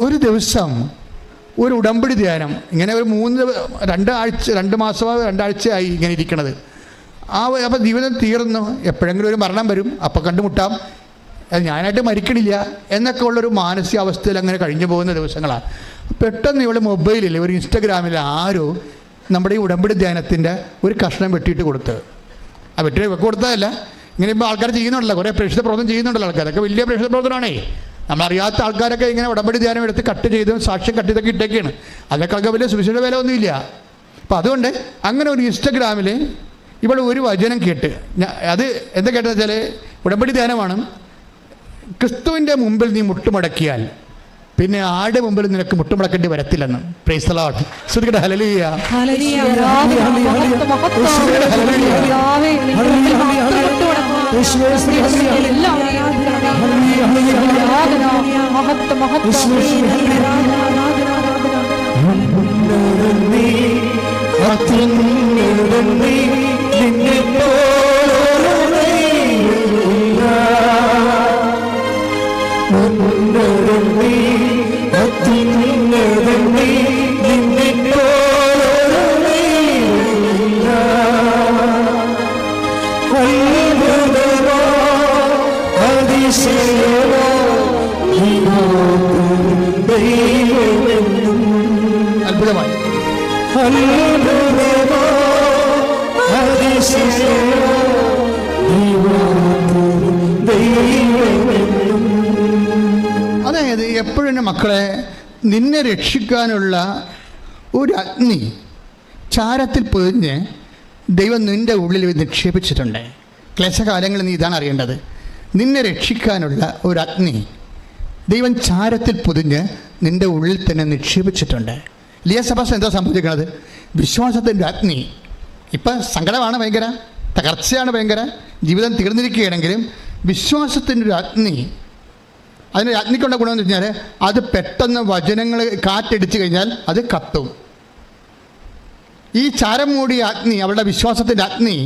ഒരു ദിവസം ഒരു ഉടമ്പടി ധ്യാനം ഇങ്ങനെ ഒരു 2 മാസമോ 2 ആഴ്ചയായി ഇങ്ങനെ ഇരിക്കണത്. അപ്പോൾ ജീവിതം തീർന്നു, എപ്പോഴെങ്കിലും ഒരു മരണം വരും, അപ്പം കണ്ടുമുട്ടാം, ഞാനായിട്ട് മരിക്കണില്ല എന്നൊക്കെ ഉള്ളൊരു മാനസികാവസ്ഥയിൽ അങ്ങനെ കഴിഞ്ഞു പോകുന്ന ദിവസങ്ങളാണ്. പെട്ടെന്ന് ഇവിടെ മൊബൈലിൽ ഒരു ഇൻസ്റ്റഗ്രാമിൽ ആരോ നമ്മുടെ ഈ ഉടമ്പടി ധ്യാനത്തിൻ്റെ ഒരു കഷ്ണം വെട്ടിയിട്ട് കൊടുത്ത്, ആ വെട്ടി കൊടുത്തതല്ല, ഇങ്ങനെ ഇപ്പോൾ ആൾക്കാർ ചെയ്യുന്നുണ്ടല്ലോ, കുറേ പ്രേക്ഷിത പ്രവർത്തനം ചെയ്യുന്നുണ്ടല്ലോ ആൾക്കാർ, അതൊക്കെ വലിയ പ്രേക്ഷിത പ്രവർത്തനമാണേ. നമ്മളറിയാത്ത ആൾക്കാരൊക്കെ ഇങ്ങനെ ഉടമ്പടി ധ്യാനം എടുത്ത് കട്ട് ചെയ്തും സാക്ഷ്യം കട്ട് ചെയ്തൊക്കെ ഇട്ടൊക്കെയാണ്. അതിനൊക്കെ വലിയ സുവിശേഷ വില ഒന്നുമില്ല. അപ്പോൾ അതുകൊണ്ട് അങ്ങനെ ഒരു ഇൻസ്റ്റഗ്രാമിൽ ഇവിടെ ഒരു വചനം കേട്ട്, അത് എന്താ കേട്ടതെന്ന് വെച്ചാൽ ഉടമ്പടി ധ്യാനമാണ്. ക്രിസ്തുവിൻ്റെ മുമ്പിൽ നീ മുട്ടുമടക്കിയാൽ പിന്നെ ആരുടെ മുമ്പിൽ നിനക്ക് മുട്ടുമടക്കേണ്ടി വരത്തില്ലെന്ന്. Praise the Lord. ശ്രുതികട ഹല്ലേലൂയ. അത്ഭുതമായി. അതായത് എപ്പോഴും എൻ്റെ മക്കളെ, നിന്നെ രക്ഷിക്കാനുള്ള ഒരു അഗ്നി ചാരത്തിൽ പൊതിഞ്ഞ് ദൈവം നിൻ്റെ ഉള്ളിൽ നിക്ഷേപിച്ചിട്ടുണ്ട്. ക്ലേശകാലങ്ങളിൽ നീ ഇതാണ് അറിയേണ്ടത്. നിന്നെ രക്ഷിക്കാനുള്ള ഒരു അഗ്നി ദൈവം ചാരത്തിൽ പൊതിഞ്ഞ് നിൻ്റെ ഉള്ളിൽ തന്നെ നിക്ഷേപിച്ചിട്ടുണ്ട്. ലിയസഭാസ് എന്താ സംഭവിക്കുന്നത്? വിശ്വാസത്തിൻ്റെ അഗ്നി. ഇപ്പം സങ്കടമാണ്, ഭയങ്കര തകർച്ചയാണ്, ഭയങ്കര ജീവിതം തീർന്നിരിക്കുകയാണെങ്കിലും വിശ്വാസത്തിൻ്റെ ഒരു അഗ്നി, അതിന് അഗ്നിക്കുള്ള ഗുണമെന്ന് വെച്ചാൽ അത് പെട്ടെന്ന് വചനങ്ങൾ കാറ്റടിച്ചു കഴിഞ്ഞാൽ അത് കത്തും. ഈ ചാരം മൂടിയ അഗ്നി, അവളുടെ വിശ്വാസത്തിൻ്റെ അഗ്നി,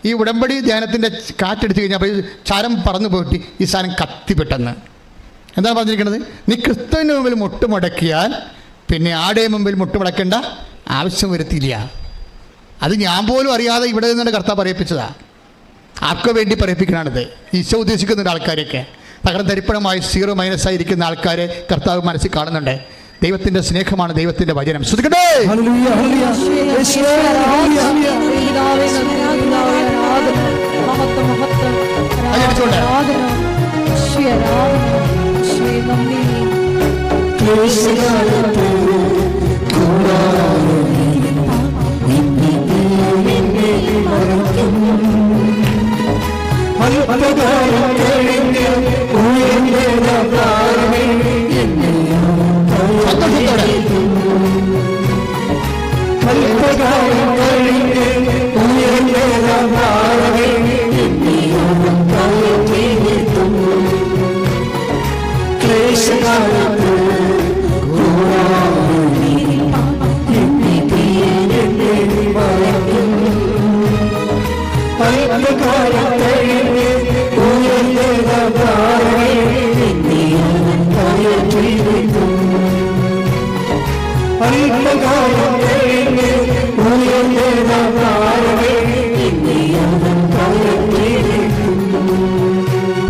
ഈ ഉടമ്പടി ധ്യാനത്തിൻ്റെ കാറ്റടിച്ചു കഴിഞ്ഞാൽ അപ്പോൾ ഈ ചാരം പറന്നു പോയിട്ട് ഈ സാധനം കത്തി പെട്ടെന്ന്. എന്താണ് പറഞ്ഞിരിക്കുന്നത്? നീ ക്രിസ്തുവിൻ്റെ മുമ്പിൽ മുട്ടുമടക്കിയാൽ പിന്നെ ആടെ മുമ്പിൽ മുട്ടുമടക്കേണ്ട ആവശ്യം വരുത്തില്ല. അത് ഞാൻ പോലും അറിയാതെ ഇവിടെ നിന്നാണ് കർത്താവ് പറയിപ്പിച്ചതാണ്. ആർക്കു വേണ്ടി പറയിപ്പിക്കണത്? ഈശോ ഉദ്ദേശിക്കുന്ന ആൾക്കാരെയൊക്കെ തകർന്നരിപ്പണമായി 0- ആയിരിക്കുന്ന ആൾക്കാരെ കർത്താവ് മനസ്സിൽ കാണുന്നുണ്ട്. ദൈവത്തിൻ്റെ സ്നേഹമാണ് ദൈവത്തിൻ്റെ വചനം. ശ്രദ്ധിക്കട്ടെ.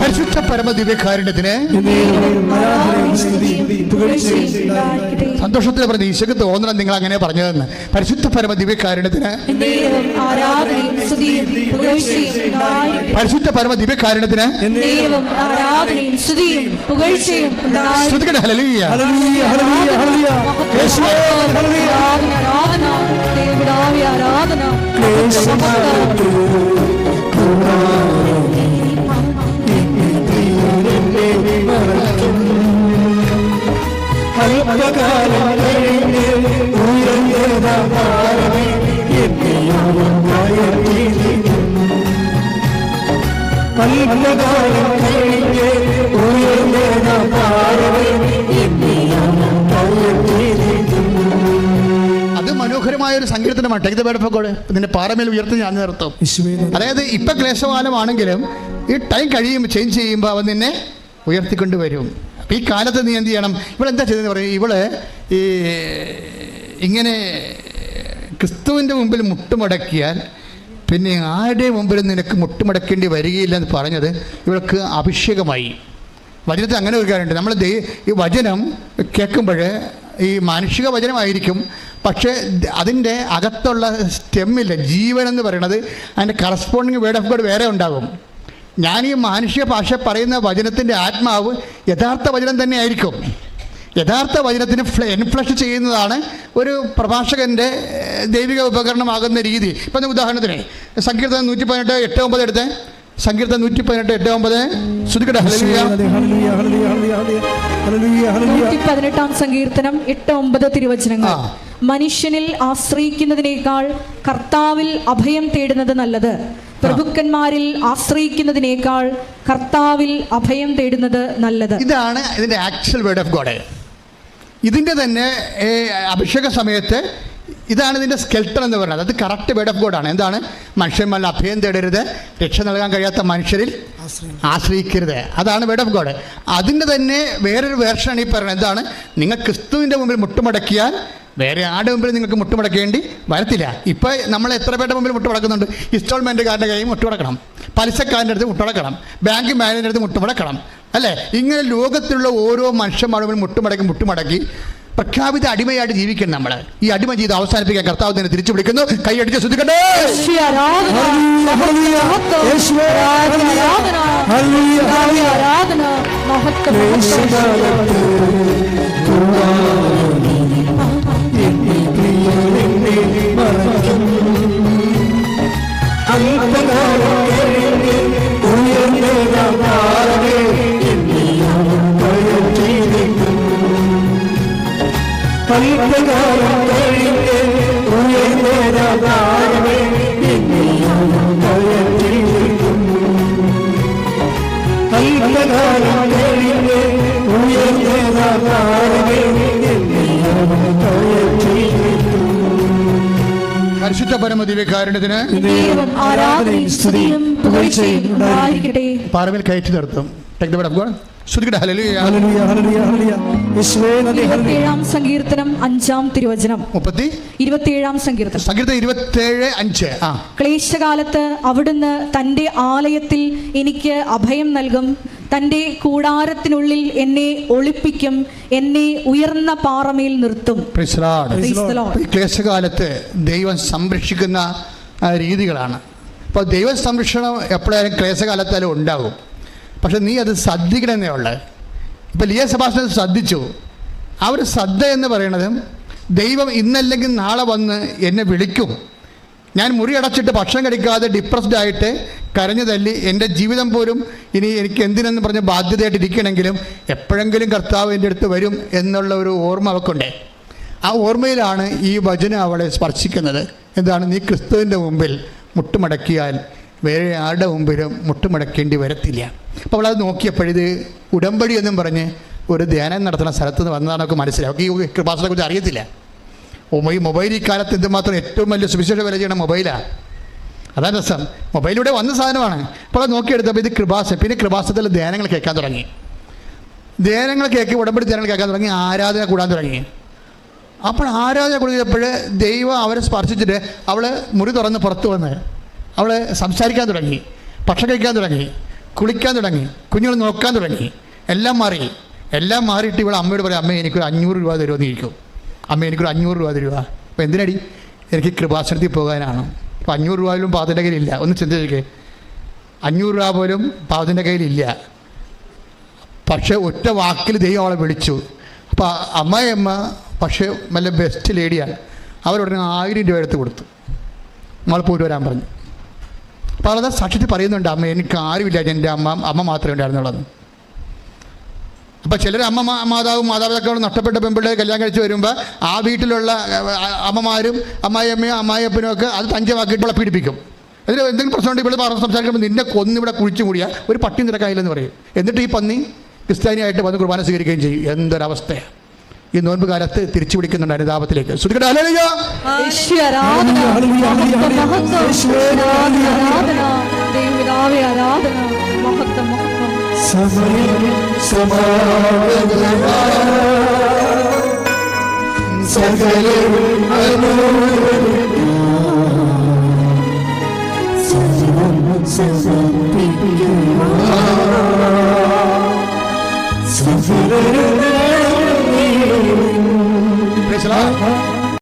പരിശുദ്ധ പരമദിവ്യകാരുണ്യത്തിന് സന്തോഷത്തിൽ പറഞ്ഞ ഈശോക്ക് തോന്നണം നിങ്ങൾ അങ്ങനെ പറഞ്ഞതെന്ന്. പരിശുദ്ധ പരമദിവ്യകാരുണ്യത്തിന്, പരിശുദ്ധ പരമദിവ്യകാരുണ്യത്തിന് ഹല്ലേലൂയ. അത് മനോഹരമായ ഒരു സങ്കീർത്തനമാണ്. Take the word of God, നിന്റെ പാറമേൽ ഉയർത്തി ഞാൻ നിർത്തും. അതായത് ഇപ്പം ക്ലേശകാലമാണെങ്കിലും ഈ ടൈം കഴിയുമ്പോൾ, ചേഞ്ച് ചെയ്യുമ്പോൾ അവൻ നിന്നെ ഉയർത്തിക്കൊണ്ടുവരും. അപ്പം ഈ കാലത്ത് നീ എന്ത് ചെയ്യണം? ഇവളെന്താ ചെയ്തതെന്ന് പറയും, ഇവള് ഈ ഇങ്ങനെ ക്രിസ്തുവിൻ്റെ മുമ്പിൽ മുട്ടുമടക്കിയാൽ പിന്നെ ആരുടെയും മുമ്പിൽ നിനക്ക് മുട്ടുമടക്കേണ്ടി വരികയില്ല എന്ന് പറഞ്ഞത് ഇവൾക്ക് അഭിഷേകമായി. വചനത്തിൽ അങ്ങനെ ഒരു കാര്യമുണ്ട്. നമ്മൾ ഈ വചനം കേൾക്കുമ്പോൾ ഈ മാനുഷിക വചനമായിരിക്കും, പക്ഷേ അതിൻ്റെ അകത്തുള്ള സ്റ്റെമ്മില്ല, ജീവൻ എന്ന് പറയുന്നത് അതിൻ്റെ കറസ്പോണ്ടിങ് വേർഡ് ഓഫ് ഗോഡ് വേറെ ഉണ്ടാകും. ഞാൻ ഈ മാനുഷിക ഭാഷ പറയുന്ന വചനത്തിൻ്റെ ആത്മാവ് യഥാർത്ഥ വചനം തന്നെ ആയിരിക്കും. യഥാർത്ഥ വചനത്തിന് എൻഫ്ലഷ് ചെയ്യുന്നതാണ് ഒരു പ്രഭാഷകൻ്റെ ദൈവിക ഉപകരണമാകുന്ന രീതി. ഇപ്പം ഉദാഹരണത്തിന് സങ്കീർത്തനം 118:8-9 എടുത്ത്, സങ്കീർത്തനം 118:8-9 ശ്രുതിക്കട്ടെ. 118 സങ്കീർത്തനം 8-9 തിരുവചനങ്ങൾ. മനുഷ്യനിൽ ആശ്രയിക്കുന്നതിനേക്കാൾ കർത്താവിൽ അഭയം തേടുന്നത് നല്ലത്. പ്രഭുക്കന്മാരിൽ ആശ്രയിക്കുന്നതിനേക്കാൾ കർത്താവിൽ അഭയം തേടുന്നത് നല്ലത്. ഇതാണ് ഇതിൻ്റെ ആക്ച്വൽ വേർഡ് ഓഫ് ഗോഡ്. ഇതിൻ്റെ തന്നെ അഭിഷേക സമയത്ത് ഇതാണ് ഇതിൻ്റെ സ്കെൽട്ടൺ എന്ന് പറയുന്നത്. അത് കറക്റ്റ് വേർഡ് ഓഫ് ഗോഡാണ്. എന്താണ്? മനുഷ്യന്മാരിൽ അഭയം തേടരുത്, രക്ഷ നൽകാൻ കഴിയാത്ത മനുഷ്യരിൽ ആശ്രയിക്കരുത്. അതാണ് വേർഡ് ഓഫ് ഗോഡ്. അതിൻ്റെ തന്നെ വേറൊരു വേർഷനാണ് ഈ പറയുന്നത്. എന്താണ്? നിങ്ങൾ ക്രിസ്തുവിൻ്റെ മുമ്പിൽ മുട്ടുമടക്കിയാൽ വേറെ ആരുടെ മുമ്പിൽ നിങ്ങൾക്ക് മുട്ടുമടക്കേണ്ടി വരത്തില്ല. ഇപ്പോൾ നമ്മൾ എത്ര പേരുടെ മുമ്പിൽ മുട്ടുമടക്കുന്നുണ്ട്? ഇൻസ്റ്റാൾമെൻറ്റുകാരുടെ കയ്യിൽ മുട്ടുമടക്കണം, പലിശക്കാരൻ്റെ അടുത്ത് മുട്ടുമടക്കണം, ബാങ്ക് മാനേജറിൻ്റെ അടുത്ത് മുട്ടുമടക്കണം, അല്ലേ? ഇങ്ങനെ ലോകത്തിലുള്ള ഓരോ മനുഷ്യന്മാരുടെ മുമ്പിൽ മുട്ടുമടക്കി പ്രഖ്യാപിത അടിമയായിട്ട് ജീവിക്കണം. നമ്മൾ ഈ അടിമ ജീവിതം അവസാനിപ്പിക്കാൻ കർത്താവ് തന്നെ തിരിച്ചു വിളിക്കുന്നു. കൈയടിച്ച് ശ്രദ്ധിക്കട്ടെ. പരിശുദ്ധ പരമദിവ്യകാരുണ്യത്തിന് പാറമേൽ കയറ്റി നിർത്തും. Take the word of God. ശ്രുതിക്കട്ടെ. ഹല്ലേലൂയ, ഹല്ലേലൂയ, ഹല്ലേലൂയ, ഹല്ലേലൂയ. യേശുവേ നന്ദി. 27 സങ്കീർത്തനം 5 തിരുവചനം. 27 സങ്കീർത്തനം 27:5. ക്ലേശകാലത്ത് അവിടുന്ന് തന്റെ ആലയത്തിൽ എനിക്ക് അഭയം നൽകും, തന്റെ കൂടാരത്തിനുള്ളിൽ എന്നെ ഒളിപ്പിക്കും, എന്നെ ഉയർന്ന പാറമേൽ നിർത്തും. ക്ലേശകാലത്ത് ദൈവം സംരക്ഷിക്കുന്ന രീതികളാണ്. അപ്പോൾ ദൈവ സംരക്ഷണം എപ്പോഴായാലും ക്ലേശകാലത്താലും ഉണ്ടാകും. പക്ഷെ നീ അത് ശ്രദ്ധിക്കണമെന്നേ ഉള്ളത്. ഇപ്പോൾ ലിയ സെബാസ്റ്റ്യൻ ശ്രദ്ധിച്ചു. ആ ഒരു ശ്രദ്ധ എന്ന് പറയുന്നത് ദൈവം ഇന്നല്ലെങ്കിൽ നാളെ വന്ന് എന്നെ വിളിക്കും. ഞാൻ മുറി അടച്ചിട്ട് ഭക്ഷണം കഴിക്കാതെ ഡിപ്രസ്ഡ് ആയിട്ട് കരഞ്ഞു തല്ലി എൻ്റെ ജീവിതം പോലും ഇനി എനിക്ക് എന്തിനെന്ന് പറഞ്ഞ് ബാധ്യതയായിട്ട് ഇരിക്കണമെങ്കിലും എപ്പോഴെങ്കിലും കർത്താവ് എൻ്റെ അടുത്ത് വരും എന്നുള്ള ഒരു ഓർമ്മ അവൾക്കുണ്ട്. ആ ഓർമ്മയിലാണ് ഈ വചനം അവളെ സ്പർശിക്കുന്നത്. എന്താണ്? നീ ക്രിസ്തുവിൻ്റെ മുമ്പിൽ മുട്ടുമടക്കിയാൽ വേറെ ആരുടെ മുമ്പിലും മുട്ടുമടക്കേണ്ടി വരത്തില്ല. അപ്പോൾ അവളത് നോക്കിയപ്പോഴിത് ഉടമ്പടി എന്നും പറഞ്ഞ് ഒരു ധ്യാനം നടത്തുന്ന സ്ഥലത്ത് നിന്ന് വന്നതാണൊക്കെ മനസ്സിലാവും. ഈ കൃപാസനെ കുറിച്ച് അറിയത്തില്ല. ഈ മൊബൈൽ ഈ കാലത്ത് എന്തുമാത്രം ഏറ്റവും വലിയ സുവിശേഷ വില ചെയ്യണ മൊബൈലാണ്. അതാണ് രസം. മൊബൈലിലൂടെ വന്ന സാധനമാണ്. അപ്പോൾ അത് നോക്കിയെടുത്തപ്പോൾ ഇത് കൃപാസനം. പിന്നെ കൃപാസനത്തിൽ ധ്യാനങ്ങൾ കേൾക്കാൻ തുടങ്ങി. ധ്യാനങ്ങൾ കേൾക്കി ഉടമ്പടി ധ്യാനങ്ങൾ കേൾക്കാൻ തുടങ്ങി. ആരാധന കൂടാൻ തുടങ്ങി. അപ്പോൾ ആരാധന കൂടിയപ്പോൾ ദൈവം അവരെ സ്പർശിച്ചിട്ട് അവൾ മുറി തുറന്ന് പുറത്ത് വന്ന് അവൾ സംസാരിക്കാൻ തുടങ്ങി, ഭക്ഷണം കഴിക്കാൻ തുടങ്ങി, കുളിക്കാൻ തുടങ്ങി, കുഞ്ഞുങ്ങൾ നോക്കാൻ തുടങ്ങി. എല്ലാം മാറിയിട്ട് ഇവൾ അമ്മയോട് പറയും, അമ്മ എനിക്കൊരു 500 രൂപ തരുമെന്ന് ഇരിക്കും. അമ്മ എനിക്കൊരു 500 രൂപ തരുക. അപ്പോൾ എന്തിനടി? എനിക്ക് കൃപാസനത്തിൽ പോകാനാണ്. അപ്പോൾ 500 രൂപ പോലും പാവത്തിൻ്റെ കയ്യിലില്ല. ഒന്ന് ചിന്തിച്ചേ, 500 രൂപ പോലും പാവത്തിൻ്റെ കയ്യിലില്ല. പക്ഷേ ഒറ്റ വാക്കിൽ ദൈവം അവളെ വിളിച്ചു. അപ്പോൾ അമ്മ പക്ഷേ നല്ല ബെസ്റ്റ് ലേഡിയാണ്. അവരുടനെ 1000 രൂപ എടുത്ത് കൊടുത്തു. നമ്മൾ പോയിട്ട് വരാൻ പറഞ്ഞു. അപ്പോൾ അവളത് സാക്ഷ്യത്തിൽ പറയുന്നുണ്ട്, അമ്മ എനിക്ക് ആരുമില്ല, എൻ്റെ അമ്മ മാത്രമേ ഉണ്ടായിരുന്നുള്ളൂ. അപ്പോൾ ചിലർ മാതാപിതാക്കളും നഷ്ടപ്പെട്ട പെൺപിള്ളേർ കല്യാണം കഴിച്ച് വരുമ്പോൾ ആ വീട്ടിലുള്ള അമ്മമാരും അമ്മായിയമ്മയും അമ്മായിയപ്പനും ഒക്കെ അത് തഞ്ചമാക്കിയിട്ടുള്ള പീഡിപ്പിക്കും. അതിൽ എന്തെങ്കിലും പ്രശ്നമുണ്ട് ഇവിടെ പറഞ്ഞ് സംസാരിക്കുമ്പോൾ നിന്നെ കൊന്നിവിടെ കുഴിച്ചു മൂടിയ ഒരു പട്ടി നിരക്കായില്ലെന്ന് പറയും. എന്നിട്ട് ഈ പന്നി ക്രിസ്ത്യാനിയായിട്ട് വന്ന് കുർബാന സ്വീകരിക്കുകയും ചെയ്യും. എന്തൊരവസ്ഥയാണ്! ഈ നോൻപ് കാലത്ത് തിരിച്ചു വിളിക്കുന്നുണ്ട് അനുതാപത്തിലേക്ക്. സമയം സമാഗതമായി സകലവും Praise the Lord.